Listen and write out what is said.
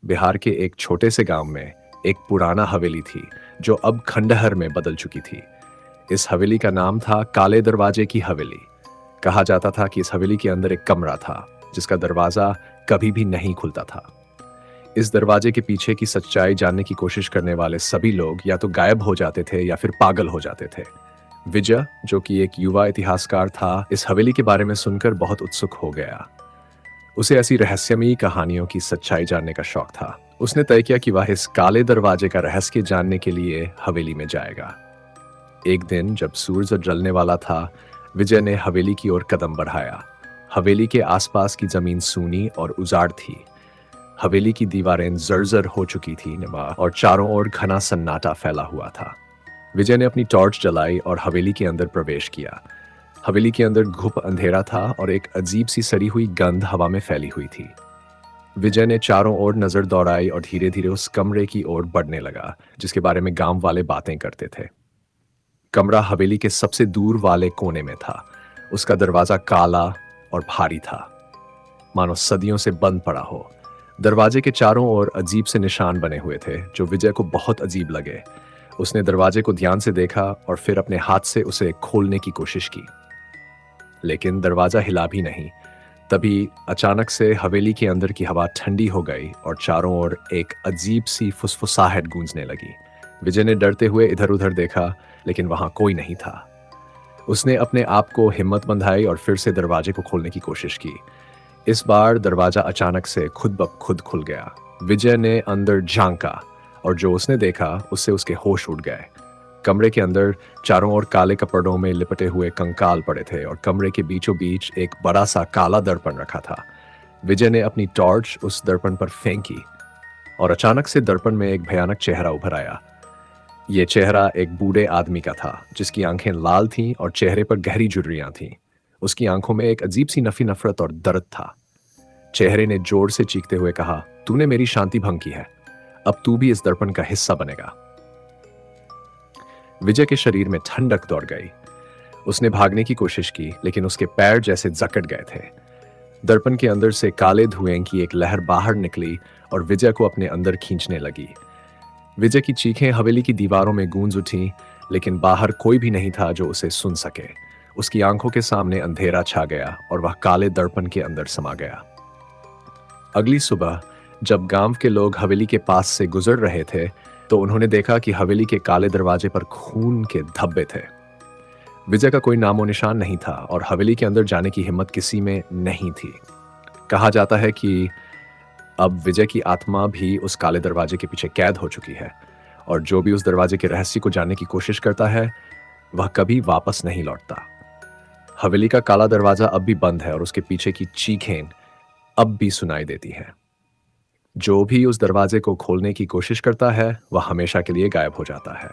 बिहार के एक छोटे से गांव में एक पुराना हवेली थी जो अब खंडहर में बदल चुकी थी। इस हवेली का नाम था काले दरवाजे की हवेली। कहा जाता था कि इस हवेली के अंदर एक कमरा था जिसका दरवाजा कभी भी नहीं खुलता था। इस दरवाजे के पीछे की सच्चाई जानने की कोशिश करने वाले सभी लोग या तो गायब हो जाते थे या फिर पागल हो जाते थे। विजय, जो कि एक युवा इतिहासकार था, इस हवेली के बारे में सुनकर बहुत उत्सुक हो गया। उसे ऐसी रहस्यमयी कहानियों की सच्चाई जानने का शौक था। उसने तय किया कि वह इस काले दरवाजे का रहस्य जानने के लिए हवेली में जाएगा। एक दिन जब सूरज जलने वाला था, विजय ने हवेली की ओर कदम बढ़ाया। हवेली के आसपास की जमीन सूनी और उजाड़ थी। हवेली की दीवारें जर्जर हो चुकी थी और चारों ओर घना सन्नाटा फैला हुआ था। विजय ने अपनी टॉर्च जलाई और हवेली के अंदर प्रवेश किया। हवेली के अंदर घुप अंधेरा था और एक अजीब सी सड़ी हुई गंध हवा में फैली हुई थी। विजय ने चारों ओर नजर दौड़ाई और धीरे धीरे उस कमरे की ओर बढ़ने लगा जिसके बारे में गांव वाले बातें करते थे। कमरा हवेली के सबसे दूर वाले कोने में था। उसका दरवाजा काला और भारी था, मानो सदियों से बंद पड़ा हो। दरवाजे के चारों ओर अजीब से निशान बने हुए थे जो विजय को बहुत अजीब लगे। उसने दरवाजे को ध्यान से देखा और फिर अपने हाथ से उसे खोलने की कोशिश की, लेकिन दरवाजा हिला भी नहीं। तभी अचानक से हवेली के अंदर की हवा ठंडी हो गई और चारों ओर एक अजीब सी फुसफुसाहट गूंजने लगी। विजय ने डरते हुए इधर उधर देखा, लेकिन वहां कोई नहीं था। उसने अपने आप को हिम्मत बंधाई और फिर से दरवाजे को खोलने की कोशिश की। इस बार दरवाजा अचानक से खुद ब खुद खुल गया। विजय ने अंदर झांका और जो उसने देखा उससे उसके होश उड़ गए। कमरे के अंदर चारों ओर काले कपड़ों में लिपटे हुए कंकाल पड़े थे और कमरे के बीचों बीच एक बड़ा सा काला दर्पण रखा था। विजय ने अपनी टॉर्च उस दर्पण पर फेंकी और अचानक से दर्पण में एक भयानक चेहरा उभर आया। ये चेहरा एक बूढ़े आदमी का था जिसकी आंखें लाल थीं और चेहरे पर गहरी झुर्रियां थीं। उसकी आंखों में एक अजीब सी नफी नफरत और दर्द था। चेहरे ने जोर से चीखते हुए कहा, तूने मेरी शांति भंग की है, अब तू भी इस दर्पण का हिस्सा बनेगा। विजय के शरीर में ठंडक दौड़ गई। उसने भागने की कोशिश की, लेकिन उसके पैर जैसे जकड़ गए थे। दर्पण के अंदर से काले धुएं की एक लहर बाहर निकली और विजय को अपने अंदर खींचने लगी। विजय की चीखें हवेली की दीवारों में गूंज उठी, लेकिन बाहर कोई भी नहीं था जो उसे सुन सके। उसकी आंखों के सामने अंधेरा छा गया और वह काले दर्पण के अंदर समा गया। अगली सुबह जब गांव के लोग हवेली के पास से गुजर रहे थे तो उन्होंने देखा कि हवेली के काले दरवाजे पर खून के धब्बे थे। विजय का कोई नामो निशान नहीं था और हवेली के अंदर जाने की हिम्मत किसी में नहीं थी। कहा जाता है कि अब विजय की आत्मा भी उस काले दरवाजे के पीछे कैद हो चुकी है और जो भी उस दरवाजे के रहस्य को जानने की कोशिश करता है वह कभी वापस नहीं लौटता। हवेली का काला दरवाजा अब भी बंद है और उसके पीछे की चीखें अब भी सुनाई देती हैं। जो भी उस दरवाजे को खोलने की कोशिश करता है वह हमेशा के लिए गायब हो जाता है।